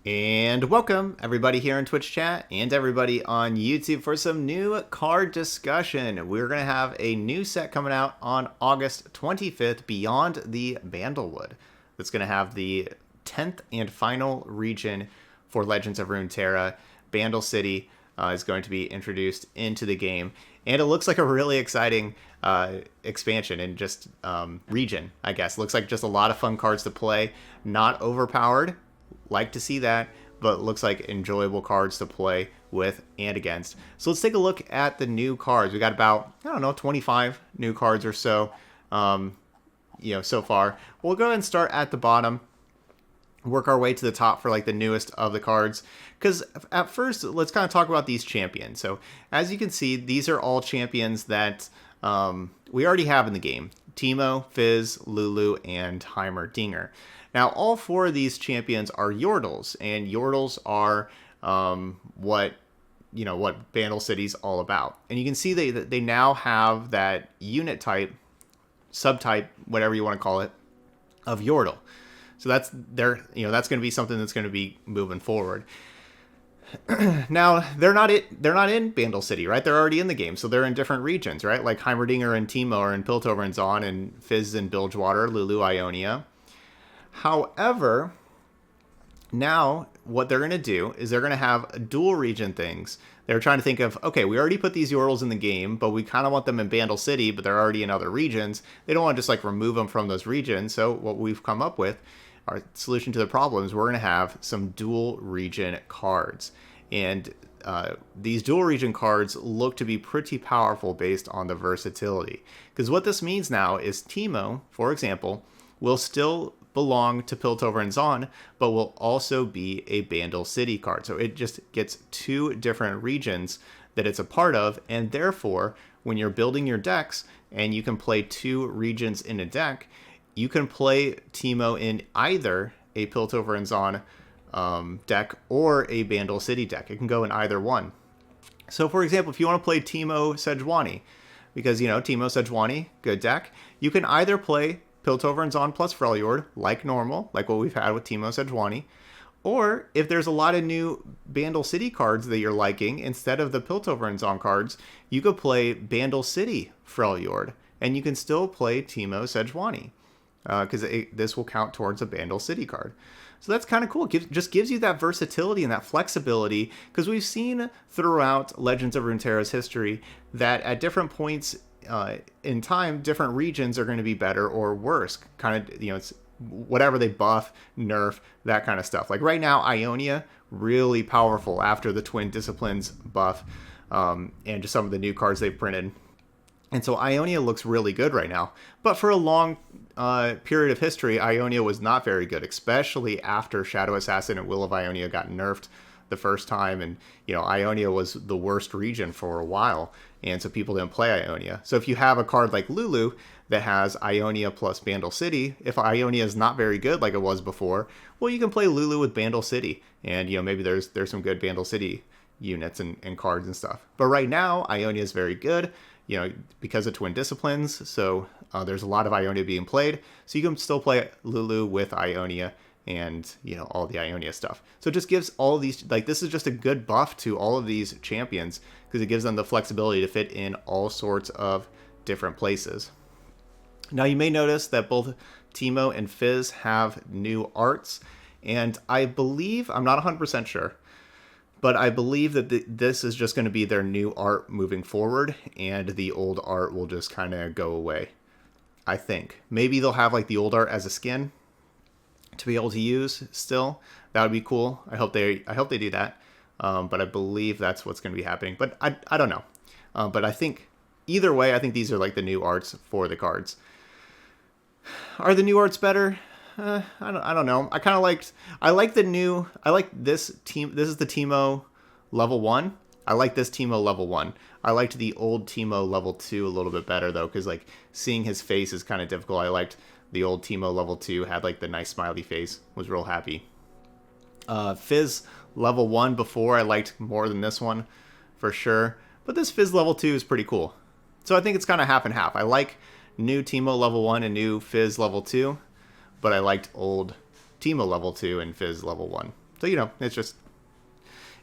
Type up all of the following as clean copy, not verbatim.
And welcome everybody here in Twitch chat and everybody on YouTube for some new card discussion. We're going to have a new set coming out on August 25th, Beyond the Bandlewood. That's going to have the 10th and final region for Legends of Runeterra. Bandle City is going to be introduced into the game. And it looks like a really exciting expansion and just region, I guess. Looks like just a lot of fun cards to play. Not overpowered. Like to see that, but looks like enjoyable cards to play with and against. So let's take a look at the new cards. We got about, 25 new cards or so, so far. We'll go ahead and start at the bottom, work our way to the top for like the newest of the cards. Because at first, let's kind of talk about these champions. So as you can see, these are all champions that we already have in the game. Teemo, Fizz, Lulu, and Heimerdinger. Now, all four of these champions are Yordles, and Yordles are what Bandle City's all about. And you can see they now have that unit type, subtype, whatever you want to call it, of Yordle. So that's that's going to be something that's going to be moving forward. Now they're not in Bandle City, right? They're already in the game, so they're in different regions, right? Like Heimerdinger and Teemo are in Piltover and Zaun, and Fizz and Bilgewater, Lulu, Ionia. However, now what they're going to do is they're going to have dual region things. They're trying to think of, okay, we already put these Yordles in the game, but we kind of want them in Bandle City, but they're already in other regions. They don't want to just like remove them from those regions. So what we've come up with, our solution to the problem is we're going to have some dual region cards. And these dual region cards look to be pretty powerful based on the versatility. Because what this means now is Teemo, for example, will still belong to Piltover and Zaun, but will also be a Bandle City card. So it just gets two different regions that it's a part of, and therefore, when you're building your decks and you can play two regions in a deck, you can play Teemo in either a Piltover and Zaun deck or a Bandle City deck. It can go in either one. So for example, if you want to play Teemo Sejuani, because Teemo Sejuani, good deck, you can either play Piltover and Zaun plus Freljord, like normal, like what we've had with Teemo Sejuani. Or if there's a lot of new Bandle City cards that you're liking, instead of the Piltover and Zaun cards, you could play Bandle City Freljord, and you can still play Teemo Sejuani, because this will count towards a Bandle City card. So that's kind of cool. It just gives you that versatility and that flexibility, because we've seen throughout Legends of Runeterra's history that at different points in time, different regions are going to be better or worse. Kind of, it's whatever they buff, nerf, that kind of stuff. Like right now, Ionia, really powerful after the Twin Disciplines buff and just some of the new cards they've printed. And so Ionia looks really good right now. But for a long period of history, Ionia was not very good, especially after Shadow Assassin and Will of Ionia got nerfed the first time, and Ionia was the worst region for a while, and so people didn't play Ionia. So if you have a card like Lulu that has Ionia plus Bandle City, if Ionia is not very good like it was before, well, you can play Lulu with Bandle City, and maybe there's some good Bandle City units and cards and stuff. But right now, Ionia is very good, because of Twin Disciplines, so there's a lot of Ionia being played, so you can still play Lulu with Ionia and all the Ionia stuff. So it just gives all these, like, this is just a good buff to all of these champions, because it gives them the flexibility to fit in all sorts of different places. Now you may notice that both Teemo and Fizz have new arts, and I believe, I'm not 100% sure, but I believe that this is just going to be their new art moving forward, and the old art will just kind of go away. I think maybe they'll have like the old art as a skin to be able to use still. That would be cool. I hope they do that. But I believe that's what's going to be happening. But I don't know. But I think either way, I think these are like the new arts for the cards. Are the new arts better? I don't know. I like this team. This is the Teemo level 1. I like this Teemo level 1. I liked the old Teemo level 2 a little bit better though, because like seeing his face is kind of difficult. I liked the old Teemo level 2, had like the nice smiley face, was real happy. Fizz level 1 before I liked more than this one for sure, but this Fizz level 2 is pretty cool. So I think it's kind of half and half. I like new Teemo level 1 and new Fizz level 2, but I liked old Teemo level 2 and Fizz level 1. So, you know, it's just,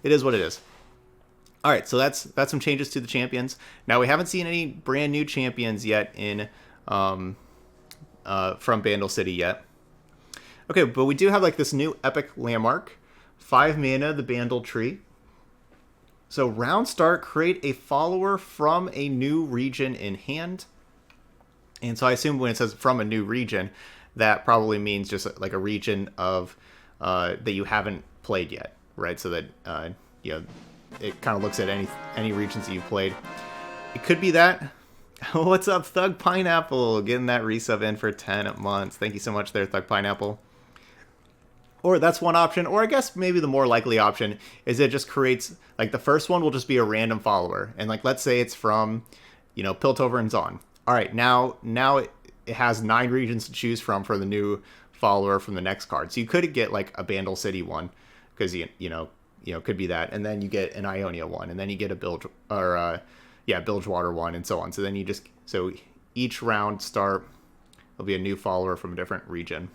it is what it is. All right, so that's some changes to the champions. Now, we haven't seen any brand new champions yet in from Bandle City yet. Okay, but we do have like this new epic landmark, 5 mana, the Bandle Tree. So round start, create a follower from a new region in hand. And so I assume when it says from a new region, that probably means just like a region of that you haven't played yet, right? So that you know, it kind of looks at any regions that you've played. It could be that. What's up, Thug Pineapple? Getting that resub in for 10 months. Thank you so much there, Thug Pineapple. Or that's one option, or I guess maybe the more likely option is it just creates, like the first one will just be a random follower. And like, let's say it's from, you know, Piltover and Zaun. All right, now it has 9 regions to choose from for the new follower from the next card. So you could get like a Bandle City one, because you know, could be that. And then you get an Ionia one, and then you get a Bilgewater one, and so on. So then so each round start will be a new follower from a different region.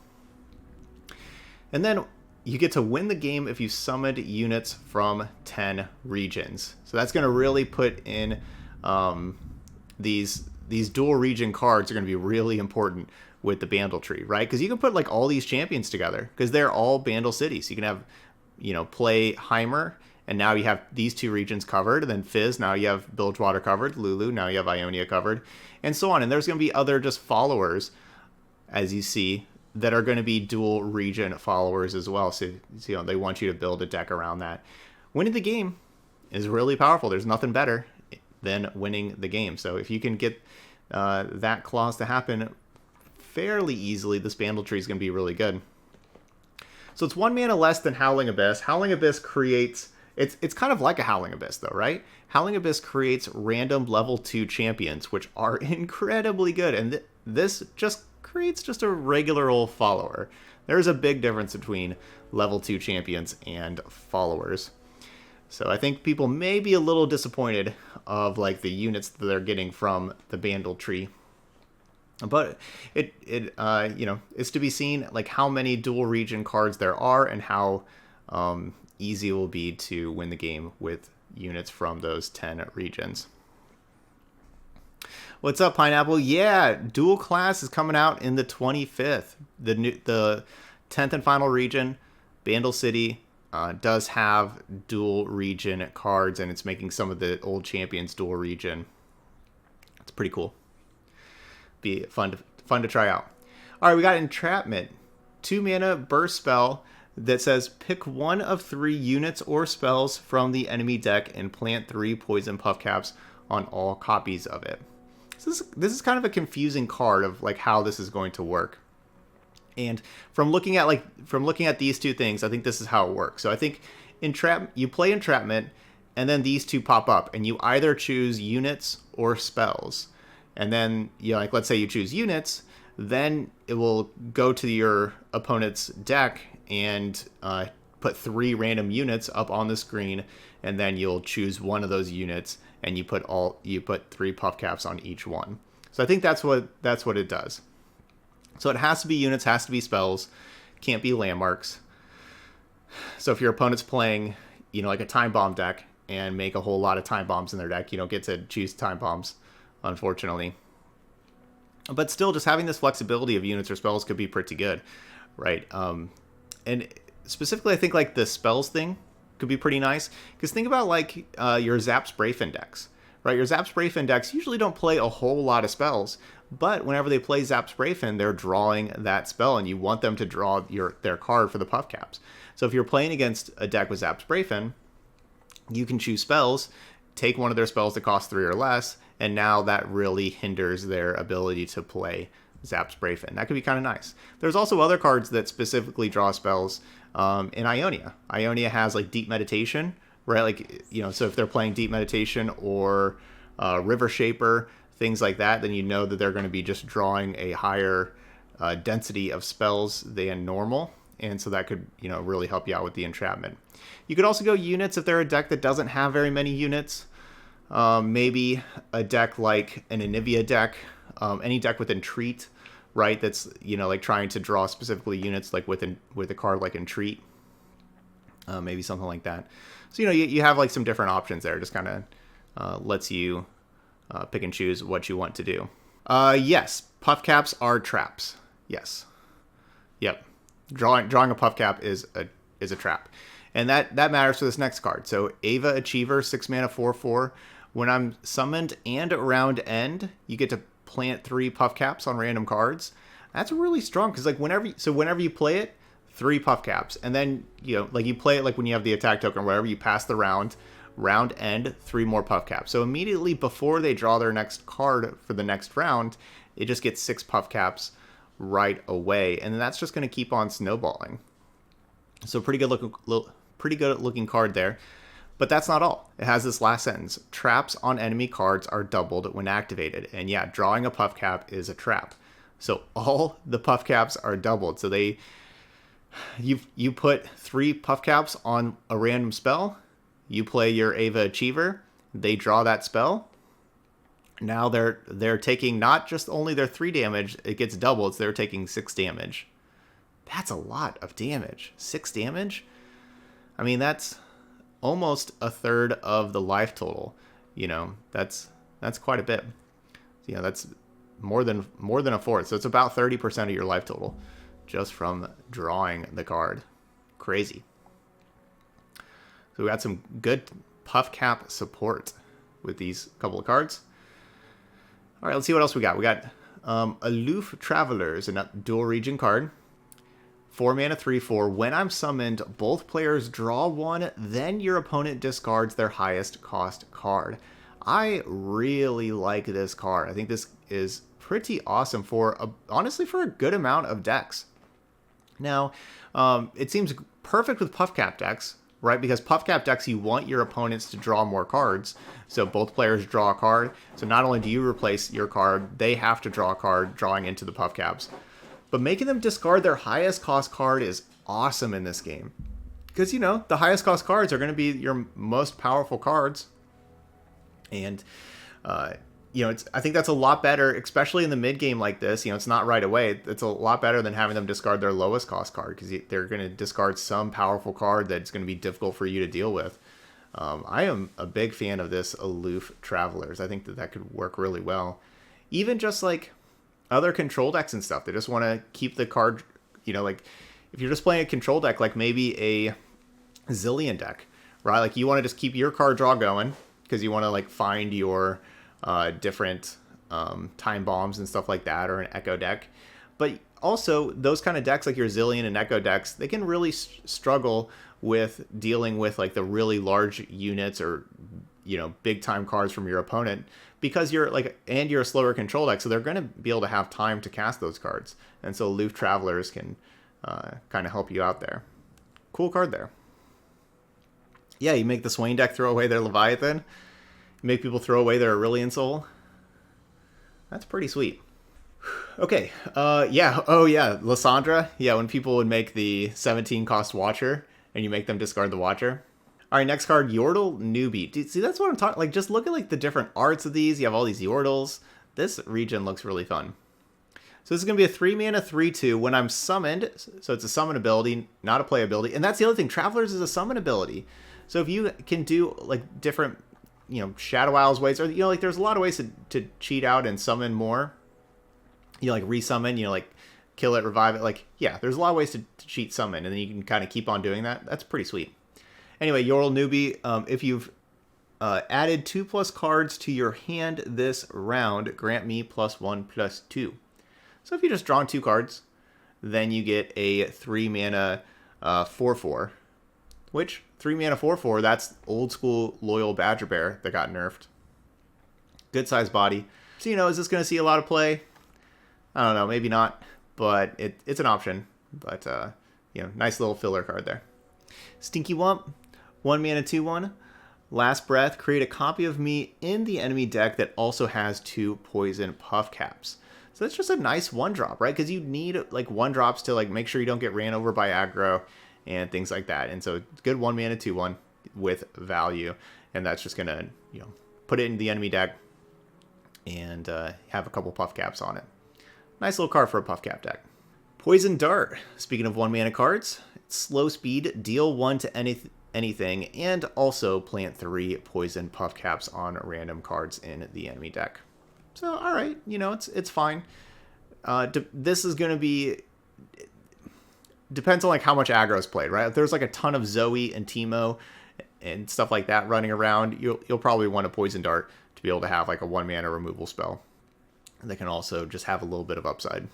And then you get to win the game if you summoned units from 10 regions. So that's going to really put in these dual region cards are going to be really important with the Bandle Tree, right? Because you can put like all these champions together because they're all Bandle City. So you can have, you know, play Heimer, and now you have these 2 regions covered. And then Fizz, now you have Bilgewater covered. Lulu, now you have Ionia covered, and so on. And there's going to be other just followers, as you see, that are going to be dual region followers as well. So, you know, they want you to build a deck around that. Winning the game is really powerful. There's nothing better than winning the game. So if you can get that clause to happen fairly easily, this Bandle Tree is going to be really good. So it's 1 mana less than Howling Abyss. Howling Abyss creates, it's kind of like a Howling Abyss though, right? Howling Abyss creates random level 2 champions, which are incredibly good. And this just creates just a regular old follower. There's a big difference between level 2 champions and followers. So I think people may be a little disappointed of like the units that they're getting from the Bandle Tree. But it you know, it's to be seen like how many dual region cards there are and how easy it will be to win the game with units from those 10 regions. What's up, Pineapple? Yeah, Dual Class is coming out in the 25th. The 10th and final region, Bandle City, does have dual region cards, and it's making some of the old champions dual region. It's pretty cool. Be fun to try out. All right, we got Entrapment, 2 mana burst spell that says pick 1 of 3 units or spells from the enemy deck and plant 3 poison puff caps on all copies of it. So this is kind of a confusing card of like how this is going to work. And from looking at these 2 things, I think this is how it works. So I think you play Entrapment, and then these 2 pop up, and you either choose units or spells. And then, you know, like let's say you choose units, then it will go to your opponent's deck and put 3 random units up on the screen, and then you'll choose one of those units, and you put 3 puff caps on each one. So I think that's what it does. So it has to be units, has to be spells, can't be landmarks. So if your opponent's playing, you know, like a time bomb deck and make a whole lot of time bombs in their deck, you don't get to choose time bombs, unfortunately. But still, just having this flexibility of units or spells could be pretty good, right? And specifically, I think like the spells thing could be pretty nice, because think about like your Zap Sprayfin decks, right? Your Zap Sprayfin decks usually don't play a whole lot of spells, but whenever they play Zap Sprayfin, they're drawing that spell, and you want them to draw their card for the puff caps. So if you're playing against a deck with Zap Sprayfin, you can choose spells, take one of their spells that cost 3 or less, and now that really hinders their ability to play Zap Sprayfin. That could be kind of nice. There's also other cards that specifically draw spells in Ionia. Ionia has like Deep Meditation, right? Like, you know, so if they're playing Deep Meditation or River Shaper, things like that, then you know that they're going to be just drawing a higher density of spells than normal. And so that could, you know, really help you out with the entrapment. You could also go units if they're a deck that doesn't have very many units. Maybe a deck like an Anivia deck, any deck with Entreat, right? That's, you know, like trying to draw specifically units like with a card like Entreat. maybe something like that. So, you have like some different options there. Just kind of lets you pick and choose what you want to do. Yes, puff caps are traps. Yes. Yep. Drawing a puff cap is a trap. And that matters for this next card. So Ava Achiever, 6 mana, 4/4. When I'm summoned and round end, you get to plant 3 puff caps on random cards. That's really strong because like whenever you play it, 3 puff caps, and then like you play it like when you have the attack token or whatever, you pass the round end, 3 more puff caps. So immediately before they draw their next card for the next round, it just gets 6 puff caps right away, and then that's just going to keep on snowballing. So pretty good looking card there. But that's not all. It has this last sentence: traps on enemy cards are doubled when activated. And yeah, drawing a puff cap is a trap. So all the puff caps are doubled. So you put 3 puff caps on a random spell. You play your Ava Achiever. They draw that spell. Now they're taking not just only their 3 damage, it gets doubled, so they're taking 6 damage. That's a lot of damage. 6 damage? I mean, that's almost a third of the life total. That's quite a bit. That's more than a fourth. So it's about 30% of your life total just from drawing the card. Crazy. So we got some good puff cap support with these couple of cards. All right, let's see what else we got. We got Aloof Travelers, a dual region card. 4 mana, 3/4. When I'm summoned, both players draw 1, then your opponent discards their highest cost card. I really like this card. I think this is pretty awesome honestly for a good amount of decks. Now, it seems perfect with puff cap decks, right? Because puff cap decks, you want your opponents to draw more cards. So both players draw a card. So not only do you replace your card, they have to draw a card drawing into the puff caps. But making them discard their highest cost card is awesome in this game. Because, the highest cost cards are going to be your most powerful cards. And, I think that's a lot better, especially in the mid game like this. It's not right away. It's a lot better than having them discard their lowest cost card, because they're going to discard some powerful card that's going to be difficult for you to deal with. I am a big fan of this Aloof Travelers. I think that could work really well. Even just like other control decks and stuff, they just want to keep the card, like if you're just playing a control deck, like maybe a Zillion deck, right? Like you want to just keep your card draw going because you want to like find your different time bombs and stuff like that, or an Echo deck. But also those kind of decks like your Zillion and Echo decks, they can really struggle with dealing with like the really large units or big time cards from your opponent, because you're a slower control deck, so they're going to be able to have time to cast those cards. And so Aloof Travelers can kind of help you out there. Cool card there. Yeah, you make the Swain deck throw away their Leviathan. You make people throw away their Aurelion Soul. That's pretty sweet. Okay, yeah. Oh yeah, Lysandra. Yeah, when people would make the 17 cost Watcher and you make them discard the Watcher. All right, next card, Yordle Newbie. Dude, see, that's what I'm talking. Like, just look at like the different arts of these. You have all these Yordles. This region looks really fun. So this is going to be a 3 mana, 3/2. When I'm summoned, so it's a summon ability, not a play ability. And that's the other thing. Travelers is a summon ability. So if you can do like different, Shadow Isles ways, or like there's a lot of ways to cheat out and summon more. Like resummon, like kill it, revive it. Like, yeah, there's a lot of ways to cheat summon, and then you can kind of keep on doing that. That's pretty sweet. Anyway, Yordle Newbie, if you've added 2+ cards to your hand this round, grant me +1/+2. So if you just drawn 2 cards, then you get a 3 mana 4/4, which 3 mana 4/4, that's old school loyal Badger Bear that got nerfed. Good size body. So, is this going to see a lot of play? I don't know, maybe not, but it's an option. But, nice little filler card there. Stinky Wump, 1 mana 2/1. Last Breath, create a copy of me in the enemy deck that also has 2 poison puff caps. So that's just a nice 1-drop, right? Because you need like 1-drops to like make sure you don't get ran over by aggro and things like that. And so it's good 1 mana 2/1 with value, and that's just gonna put it in the enemy deck and have a couple puff caps on it. Nice little card for a puff cap deck. Poison Dart. Speaking of 1 mana cards, slow speed, deal 1 to anything, and also plant 3 poison puff caps on random cards in the enemy deck. So, all right, you know, it's fine. This is going to be... Depends on like how much aggro is played, right? If there's like a ton of Zoe and Teemo and stuff like that running around, you'll probably want a Poison Dart to be able to have like a 1-mana removal spell. And they can also just have a little bit of upside.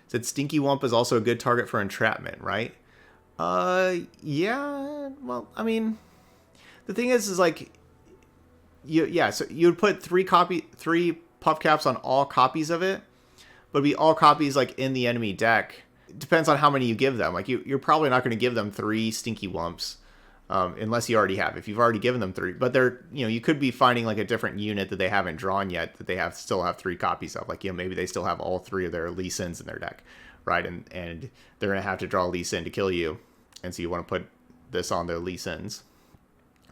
Said Stinky Wump is also a good target for entrapment, right? Yeah. Well, I mean, the thing is like, so you would put 3 puff caps on all copies of it, but it'd be all copies like in the enemy deck. It depends on how many you give them. Like you're probably not going to give them 3 Stinky Wumps, unless you already have. If you've already given them 3, but they're, you know, you could be finding like a different unit that they haven't drawn yet that they still have 3 copies of. Like, you know, maybe they still have all 3 of their Lee Sins in their deck, right? And they're gonna have to draw Lee Sin to kill you, and so you want to put this on their Lee Sins,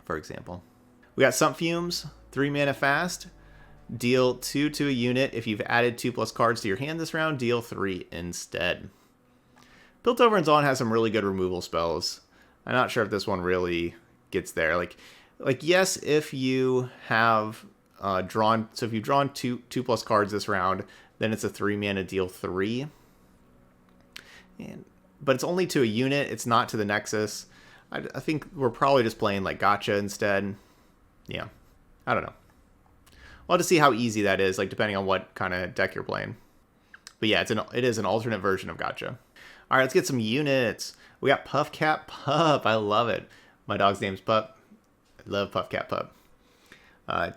for example. We got Sump Fumes, 3 mana fast. Deal 2 to a unit. If you've added 2+ cards to your hand this round, deal 3 instead. Piltover and Zaun has some really good removal spells. I'm not sure if this one really gets there. Like yes, if you have drawn, so if you've drawn 2+ cards this round, then it's a 3 mana deal 3. But it's only to a unit. It's not to the Nexus. I think we're probably just playing like Gotcha instead. Yeah, I don't know. We'll have to see how easy that is, like depending on what kind of deck you're playing. But yeah, it is an alternate version of Gotcha. All right, let's get some units. We got Puff Cap Pup. I love it. My dog's name's Pup. I love Puff Cap Pup.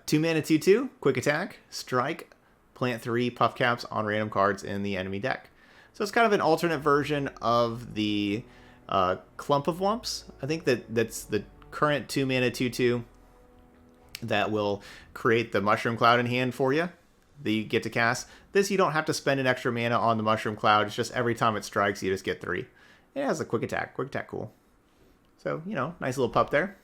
2 mana 2/2, quick attack, strike, plant 3 Puff Caps on random cards in the enemy deck. So it's kind of an alternate version of the Clump of Wumps. I think that's the current 2 mana 2/2 that will create the Mushroom Cloud in hand for you that you get to cast. This, you don't have to spend an extra mana on the Mushroom Cloud. It's just every time it strikes, you just get 3. It has a quick attack. Quick attack, cool. So, you know, nice little pup there.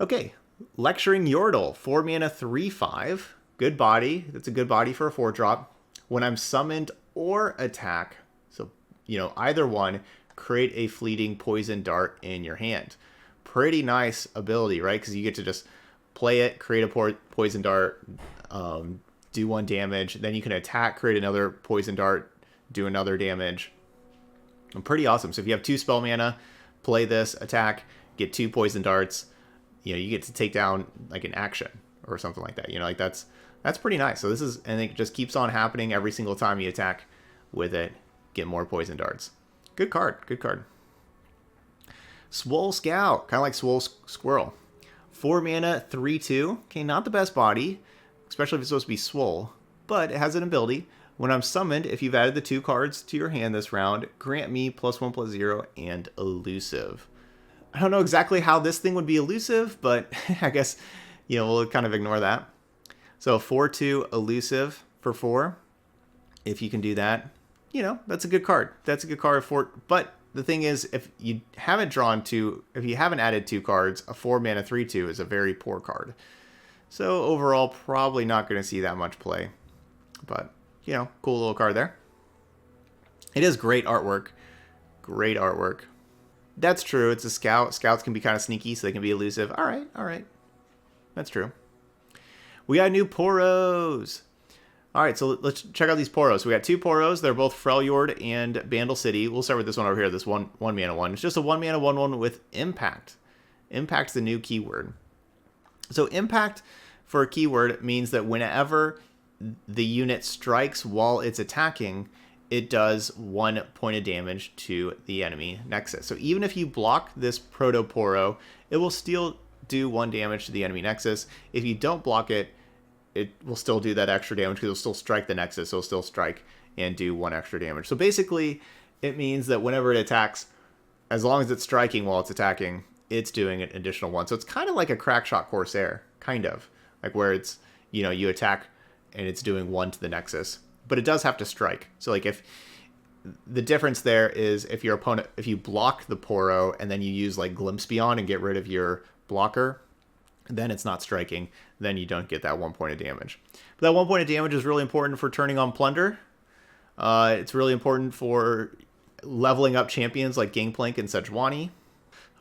Okay, Lecturing Yordle, 4 mana 3/5. Good body. That's a good body for a 4-drop. When I'm summoned or attack, so, you know, either one, create a fleeting Poison Dart in your hand. Pretty nice ability, right? Because you get to just play it, create a Poison Dart, do 1 damage, then you can attack, create another Poison Dart, do another damage. And pretty awesome. So if you have 2 spell mana, play this, attack, get 2 Poison Darts, you know, you get to take down like an action or something like that. You know, like that's pretty nice. So this is, and it just keeps on happening every single time you attack with it, get more Poison Darts. Good card, good card. Swole Scout, kind of like Swole Squirrel. 4 mana 3/2. Okay, not the best body, especially if it's supposed to be swole, but it has an ability. When I'm summoned, if you've added the 2 cards to your hand this round, grant me +1/+0 and elusive. I don't know exactly how this thing would be elusive, but I guess, you know, we'll kind of ignore that. So 4/2 elusive for 4. If you can do that, you know, that's a good card. That's a good card for, but the thing is, if you haven't added 2 cards, a 4 mana 3/2 is a very poor card. So overall, probably not going to see that much play. But, you know, cool little card there. It is great artwork. Great artwork. That's true. It's a scout. Scouts can be kind of sneaky, so they can be elusive. All right, all right. That's true. We got new Poros. All right, so let's check out these Poros. We got 2 Poros. They're both Freljord and Bandle City. We'll start with this one over here, this one mana 1. It's just a 1 mana 1/1 with Impact. Impact's the new keyword. So Impact for a keyword means that whenever the unit strikes while it's attacking, it does 1 point of damage to the enemy Nexus. So even if you block this Proto Poro, it will still do 1 damage to the enemy Nexus. If you don't block it, it will still do that extra damage because it'll still strike the Nexus. So it'll still strike and do 1 extra damage. So basically, it means that whenever it attacks, as long as it's striking while it's attacking, it's doing an additional 1. So it's kind of like a Crackshot Corsair, kind of. Like where it's, you know, you attack and it's doing 1 to the Nexus. But it does have to strike. So like if the difference there is if your opponent, if you block the Poro and then you use like Glimpse Beyond and get rid of your blocker, then it's not striking. Then you don't get that 1 point of damage. But that 1 point of damage is really important for turning on Plunder. It's really important for leveling up champions like Gangplank and Sejuani.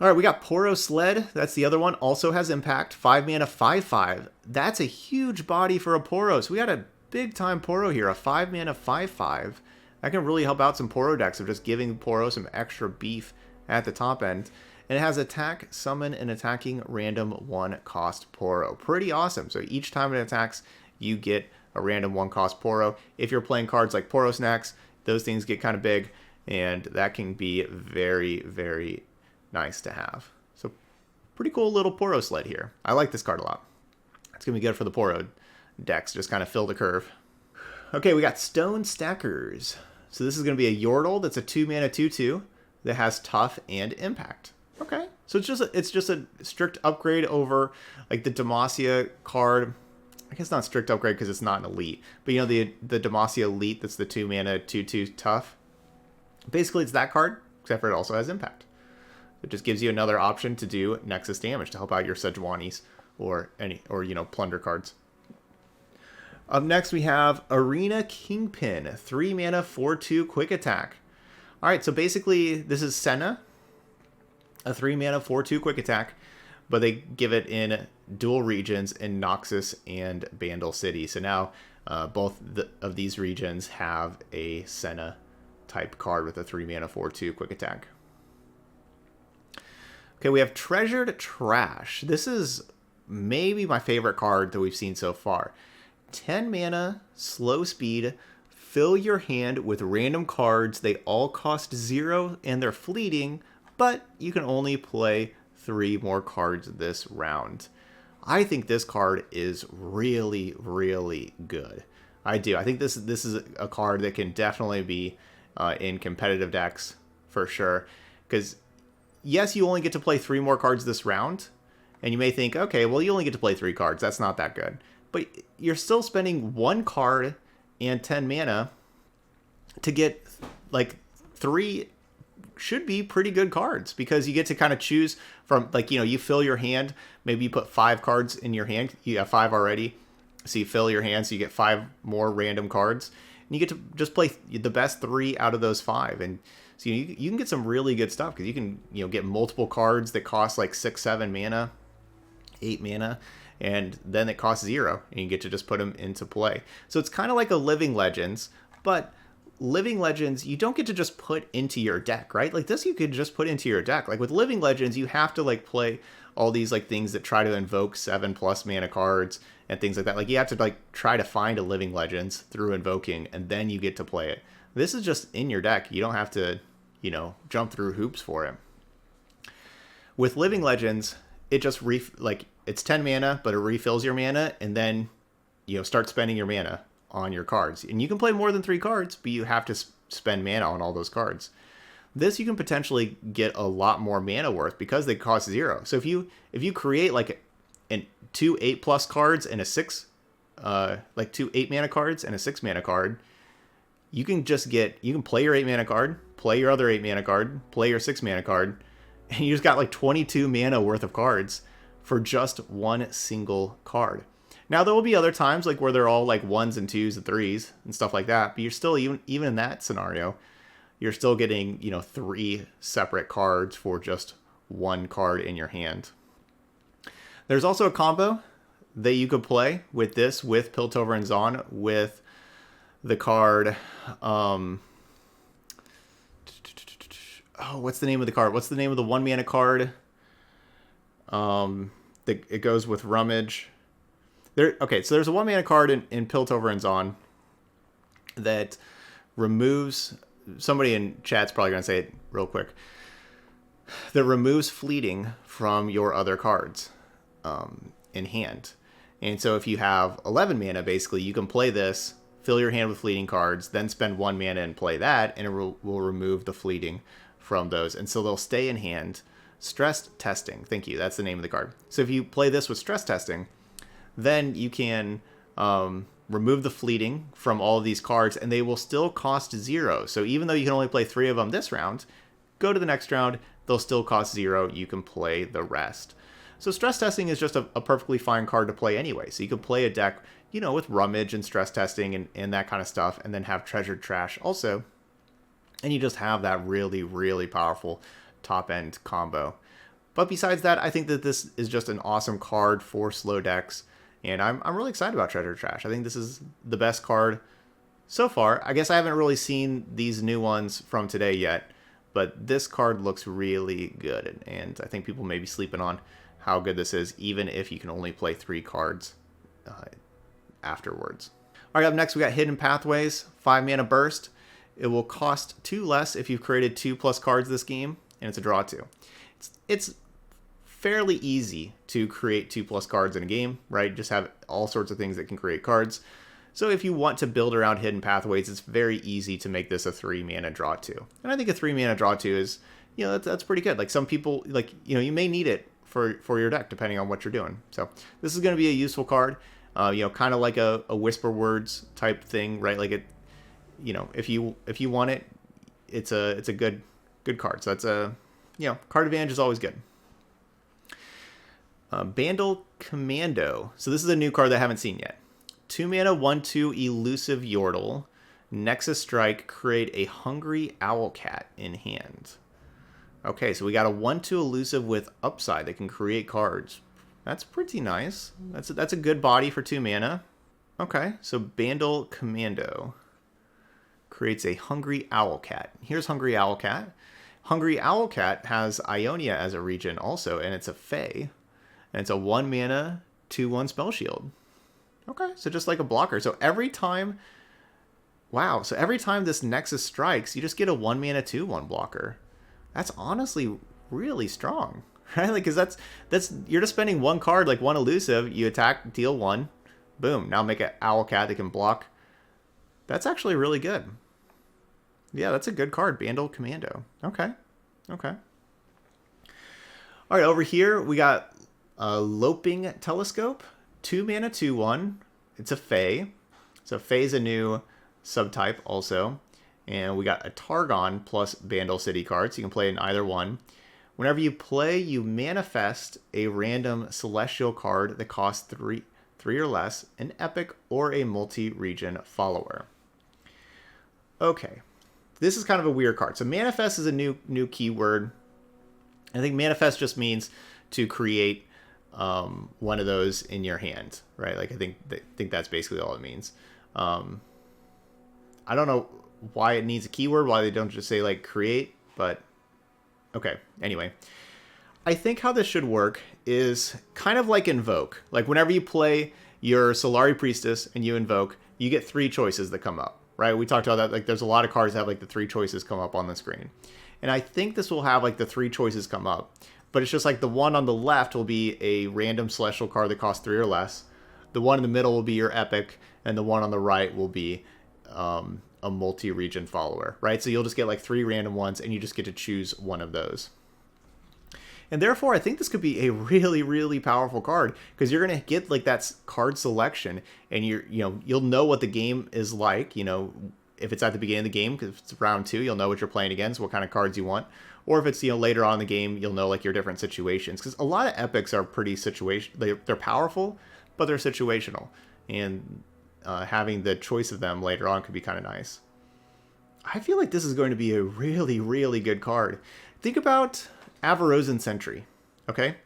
All right, we got Poro Sled. That's the other one. Also has impact. 5 mana, 5/5. That's a huge body for a Poro. So we got a big time Poro here. A 5 mana, 5/5. That can really help out some Poro decks of just giving Poro some extra beef at the top end. And it has attack, summon, and attacking random 1-cost Poro. Pretty awesome. So each time it attacks, you get a random 1-cost Poro. If you're playing cards like Poro Snacks, those things get kind of big, and that can be very, very nice to have. So pretty cool little Poro Sled here. I like this card a lot. It's going to be good for the Poro decks. Just kind of fill the curve. Okay, we got Stone Stackers. So this is going to be a Yordle that's a 2 mana 2/2 that has tough and impact. Okay, so it's just a strict upgrade over like the Demacia card. I guess not strict upgrade because it's not an elite, but you know the Demacia elite that's the 2 mana 2/2 tough. Basically, it's that card, except for it also has impact. It just gives you another option to do Nexus damage to help out your Sejuanis or plunder cards. Up next, we have Arena Kingpin, 3 mana 4/2 quick attack. All right, so basically this is Senna, a 3 mana 4/2 quick attack, but they give it in dual regions in Noxus and Bandle City. So now both of these regions have a Senna type card with a 3 mana 4/2 quick attack. Okay, we have Treasured Trash. This is maybe my favorite card that we've seen so far. 10 mana, slow speed, fill your hand with random cards. They all cost 0 and they're fleeting, but you can only play 3 more cards this round. I think this card is really, really good. I do. I think this is a card that can definitely be in competitive decks for sure. Because yes, you only get to play 3 more cards this round, and you may think, okay, well, you only get to play 3 cards. That's not that good. But you're still spending 1 card and 10 mana to get like 3 should be pretty good cards, because you get to kind of choose from, like, you fill your hand. Maybe you put 5 cards in your hand. You have 5 already. So you fill your hand, so you get 5 more random cards. And you get to just play the best 3 out of those 5. And so you can get some really good stuff, because you can get multiple cards that cost like 6, 7 mana, 8 mana, and then it costs 0, and you get to just put them into play. So it's kind of like a Living Legends, but Living Legends you don't get to just put into your deck, right? Like this you could just put into your deck. Like with Living Legends, you have to like play all these like things that try to invoke 7+ mana cards and things like that. Like you have to like try to find a Living Legends through invoking, and then you get to play it. This is just in your deck. You don't have to jump through hoops for it. With Living Legends, it just it's 10 mana, but it refills your mana, and then start spending your mana on your cards. And you can play more than 3 cards, but you have to spend mana on all those cards. This you can potentially get a lot more mana worth because they cost 0. So if you create like 2 8+ cards and a 6 like 2 8 mana cards and a 6 mana card, you can play your 8 mana card, play your other 8 mana card, play your 6 mana card, and you just got like 22 mana worth of cards for just 1 single card. Now there will be other times like where they're all like 1s and 2s and 3s and stuff like that, but you're still even in that scenario, you're still getting 3 separate cards for just 1 card in your hand. There's also a combo that you could play with this, with Piltover and Zaun, with the card what's the name of the card? What's the name of the 1 mana card? It goes with Rummage. Okay, so there's a 1 mana card in Piltover and Zaun that removes, somebody in chat's probably going to say it real quick, that removes fleeting from your other cards in hand. And so if you have 11 mana, basically, you can play this, fill your hand with fleeting cards, then spend 1 mana and play that, and it will remove the fleeting from those. And so they'll stay in hand. Stress Testing. Thank you. That's the name of the card. So if you play this with Stress Testing, then you can remove the fleeting from all of these cards, and they will still cost 0. So even though you can only play 3 of them this round, go to the next round, they'll still cost 0. You can play the rest. So Stress Testing is just a perfectly fine card to play anyway. So you can play a deck, with Rummage and Stress Testing and that kind of stuff, and then have Treasured Trash also and you just have that really, really powerful top-end combo. But besides that, I think that this is just an awesome card for slow decks, and I'm really excited about Treasure Trash. I think this is the best card so far. I guess I haven't really seen these new ones from today yet, but this card looks really good, and I think people may be sleeping on how good this is, even if you can only play 3 cards afterwards. All right, up next we got Hidden Pathways, 5 mana burst. It will cost 2 less if you've created 2+ cards this game, and it's a draw 2. It's fairly easy to create 2+ cards in a game, right? Just have all sorts of things that can create cards. So if you want to build around Hidden Pathways, it's very easy to make this a 3 mana draw 2. And I think a 3 mana draw 2 is, that's pretty good. Like some people, you may need it for your deck depending on what you're doing. So this is going to be a useful card, kind of like a Whisper Words type thing, right? Like it, if you want it, it's a good card. So that's card advantage is always good. Bandle Commando. So this is a new card that I haven't seen yet. 2 mana, 1/2 elusive Yordle. Nexus Strike, create a Hungry Owlcat in hand. Okay, so we got a 1/2 elusive with upside that can create cards. That's pretty nice. That's a good body for 2 mana. Okay, so Bandle Commando creates a Hungry Owlcat. Here's Hungry Owlcat. Hungry Owlcat has Ionia as a region also, and it's a Fae. And it's a 1 mana, 2/1 spell shield. Okay, so just like a blocker. So every time this Nexus strikes, you just get a 1 mana, 2/1 blocker. That's honestly really strong, right? Like, because that's you're just spending 1 card, like 1 elusive. You attack, deal 1, boom. Now make an Owlcat that can block. That's actually really good. Yeah, that's a good card, Bandle Commando. Okay. All right, over here we got Loping Telescope, 2 mana, 2/1. It's a Fae. So Fae is a new subtype also. And we got a Targon plus Bandle City card, so you can play in either one. Whenever you play, you manifest a random celestial card that costs 3 or less, an epic or a multi-region follower. Okay, this is kind of a weird card. So manifest is a new keyword. I think manifest just means to create one of those in your hand, right? Like I think that's basically all it means. I don't know why it needs a keyword, why they don't just say like create, but okay. Anyway, I think how this should work is kind of like invoke. Like whenever you play your Solari Priestess and you invoke, you get 3 choices that come up, right? We talked about that. Like there's a lot of cards that have like the 3 choices come up on the screen. And I think this will have like the 3 choices come up, but it's just like the one on the left will be a random celestial card that costs 3 or less. The one in the middle will be your epic, and the one on the right will be a multi-region follower, right? So you'll just get like 3 random ones, and you just get to choose one of those. And therefore, I think this could be a really, really powerful card because you're gonna get like that card selection, and you'll know what the game is like. If it's at the beginning of the game, because if it's round 2, you'll know what you're playing against, what kind of cards you want. Or if it's later on in the game, you'll know like your different situations. Because a lot of epics are pretty they're powerful, but they're situational, and having the choice of them later on could be kind of nice. I feel like this is going to be a really, really good card. Think about Avarosan Sentry. Okay,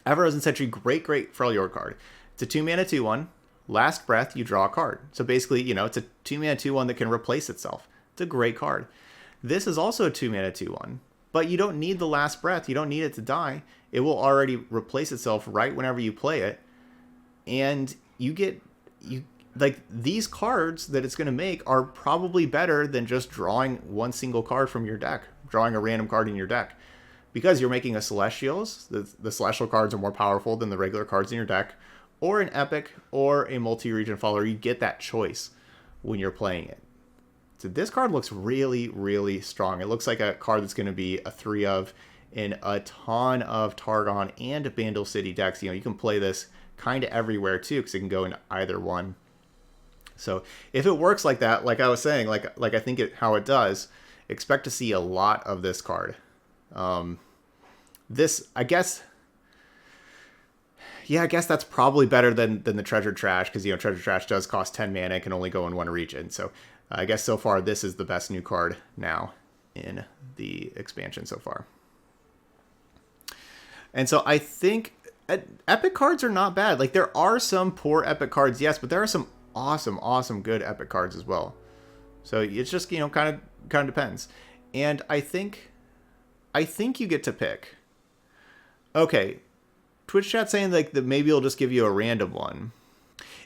Avarosan Sentry, great Freljord card. It's a 2 mana 2/1. Last breath, you draw a card. So basically, it's a 2 mana 2/1 that can replace itself. It's a great card. This is also a 2 mana 2/1, but you don't need the last breath. You don't need it to die. It will already replace itself right whenever you play it. And like these cards that it's going to make are probably better than just drawing one single card from your deck, drawing a random card in your deck. Because you're making a Celestials, the Celestial cards are more powerful than the regular cards in your deck, or an epic, or a multi-region follower. You get that choice when you're playing it. So this card looks really, really strong. It looks like a card that's going to be a 3 of in a ton of Targon and Bandle City decks. You can play this kind of everywhere too, because it can go in either one. So if it works like that, like I was saying, like I think how it does, expect to see a lot of this card. This, I guess, Yeah, I guess that's probably better than the Treasure Trash, because, Treasure Trash does cost 10 mana and can only go in one region. So I guess so far this is the best new card now in the expansion so far. And so I think epic cards are not bad. Like, there are some poor epic cards, yes, but there are some awesome good epic cards as well. So it's just, kind of depends. And I think you get to pick. Okay, Twitch chat saying like that maybe it'll just give you a random one.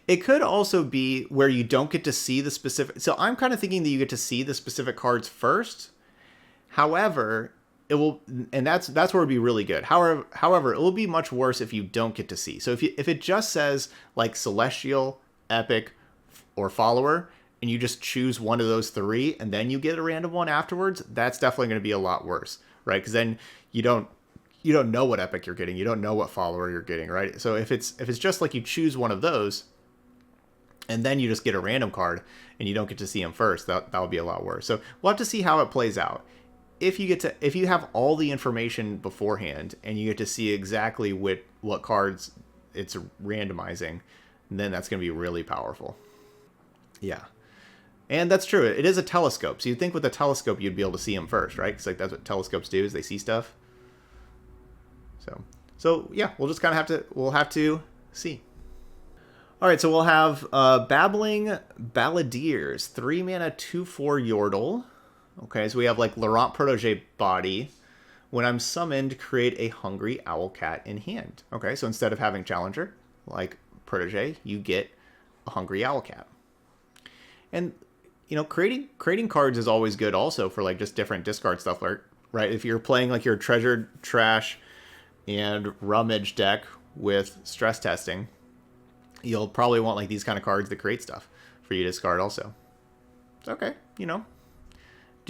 It could also be where you don't get to see the specific. So I'm kind of thinking that you get to see the specific cards first. However, it will, and that's where it'd be really good. However, it will be much worse if you don't get to see. So if it just says like Celestial, Epic, or Follower, and you just choose one of those three, and then you get a random one afterwards, that's definitely going to be a lot worse, right? Because then you don't know what Epic you're getting, you don't know what Follower you're getting, right? So if it's just like you choose one of those, and then you just get a random card, and you don't get to see them first, that would be a lot worse. So we'll have to see how it plays out. If you have all the information beforehand and you get to see exactly what cards it's randomizing, then that's going to be really powerful. Yeah. And that's true. It is a telescope. So you'd think with a telescope you'd be able to see them first, right? Because like that's what telescopes do, is they see stuff. So yeah, we'll just kind of have to see. All right, so we'll have Babbling Balladeers, 3 mana, 2/4 Yordle. Okay, so we have like Laurent Protege Body. When I'm summoned, create a Hungry Owlcat in hand. Okay, so instead of having Challenger, like Protege, you get a Hungry Owlcat. And, creating cards is always good also for like just different discard stuff, right? If you're playing like your Treasure Trash and Rummage deck with Stress Testing, you'll probably want like these kind of cards that create stuff for you to discard also. It's okay, Do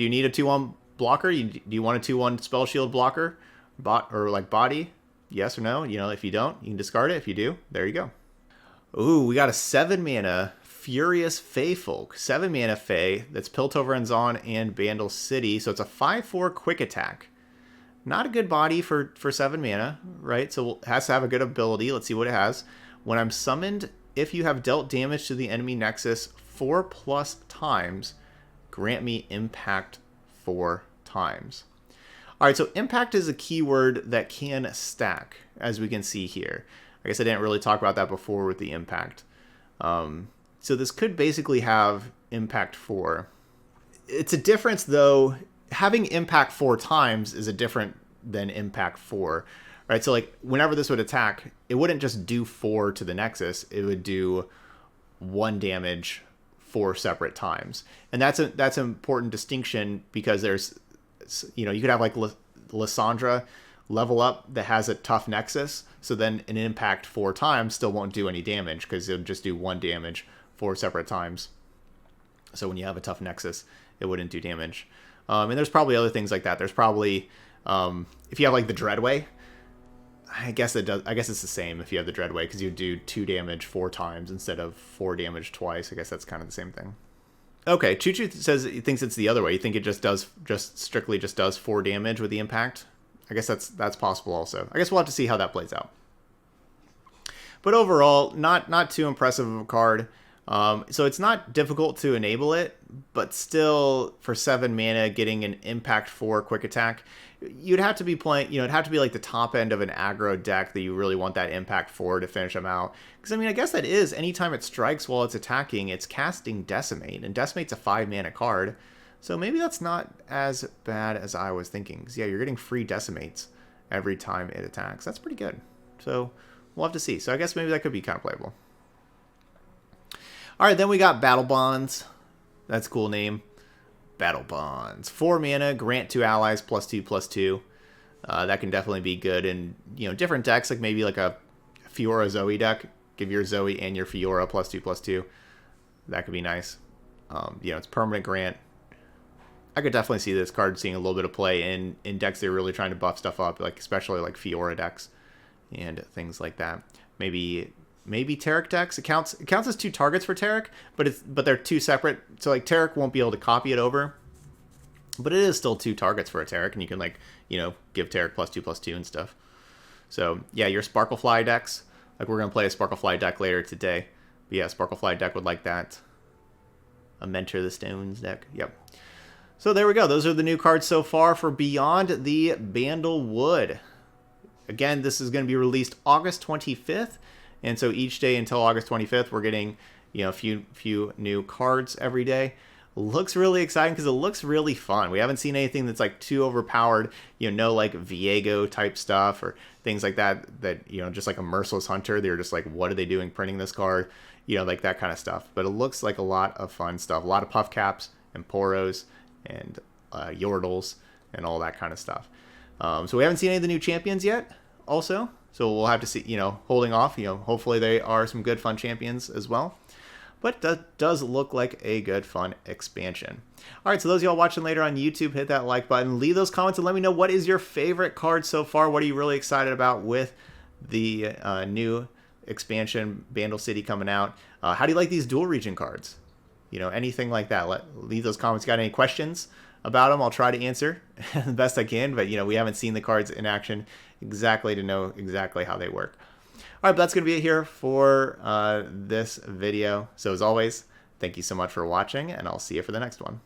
you need a 2/1 blocker? Do you want a 2/1 Spell Shield blocker? Or like Body? Yes or no? If you don't, you can discard it. If you do, there you go. Ooh, we got a 7 mana Furious Fey Folk. 7 mana Fey that's Piltover and Zon and Bandle City. So it's a 5/4 quick attack. Not a good body for 7 mana, right? So it has to have a good ability. Let's see what it has. When I'm summoned, if you have dealt damage to the enemy nexus 4+ times, grant me impact 4 times. All right, so impact is a keyword that can stack, as we can see here. I guess I didn't really talk about that before with the impact. So this could basically have impact 4. It's a difference, though. Having impact 4 times is a different than impact 4, right? So like whenever this would attack, it wouldn't just do 4 to the nexus. It would do 1 damage 4 separate times. And that's an important distinction, because there's, you could have like Lysandra level up that has a tough nexus, so then an impact 4 times still won't do any damage, because it'll just do 1 damage 4 separate times. So when you have a tough nexus, it wouldn't do damage. And there's probably other things like that. There's probably, if you have like the Dreadway, I guess it does. I guess it's the same if you have the Dreadway, because you do 2 damage 4 times instead of 4 damage twice. I guess that's kind of the same thing. Okay, Choo-Choo says he thinks it's the other way. You think it just strictly does 4 damage with the impact? I guess that's possible also. I guess we'll have to see how that plays out. But overall, not too impressive of a card. So it's not difficult to enable it, but still for 7 mana, getting an impact 4 quick attack, you'd have to be playing, it'd have to be like the top end of an aggro deck that you really want that impact 4 to finish them out. Because I guess that is, anytime it strikes while it's attacking, it's casting Decimate, and Decimate's a 5 mana card. So maybe that's not as bad as I was thinking. Because yeah, you're getting free Decimates every time it attacks. That's pretty good. So we'll have to see. So I guess maybe that could be kind of playable. All right, then we got Battle Bonds. That's a cool name. Battle Bonds. 4 mana, grant 2 allies, +2/+2. That can definitely be good in different decks, like maybe like a Fiora Zoe deck. Give your Zoe and your Fiora +2/+2. That could be nice. It's permanent grant. I could definitely see this card seeing a little bit of play in decks that are really trying to buff stuff up, like especially like Fiora decks and things like that. Maybe Taric decks. It counts as 2 targets for Taric, but they're 2 separate. So like Taric won't be able to copy it over, but it is still 2 targets for a Taric, and you can give Taric +2/+2 and stuff. So yeah, your Sparklefly decks Like, we're going to play a Sparklefly deck later today. But yeah, Sparklefly deck would like that. A Mentor the Stones deck. Yep. So there we go. Those are the new cards so far for Beyond the Bandlewood. Again, this is going to be released August 25th. And so each day until August 25th, we're getting, you know, a few new cards every day. Looks really exciting because it looks really fun. We haven't seen anything that's like too overpowered, you know, no like Viego type stuff or things like that, you know, just like a Merciless Hunter. They're just like, what are they doing printing this card? You know, like that kind of stuff. But it looks like a lot of fun stuff. A lot of Puff Caps and Poros and Yordles and all that kind of stuff. So we haven't seen any of the new champions yet also. So we'll have to see, you know, holding off, you know, hopefully they are some good fun champions as well. But that does look like a good fun expansion. All right, so those of y'all watching later on YouTube, hit that like button, leave those comments and let me know what is your favorite card so far. What are you really excited about with the new expansion, Bandle City, coming out? How do you like these dual region cards? You know, anything like that. Leave those comments. Got any questions about them? I'll try to answer the best I can. But, you know, we haven't seen the cards in action exactly to know exactly how they work. All right, but that's going to be it here for this video. So as always, thank you so much for watching, and I'll see you for the next one.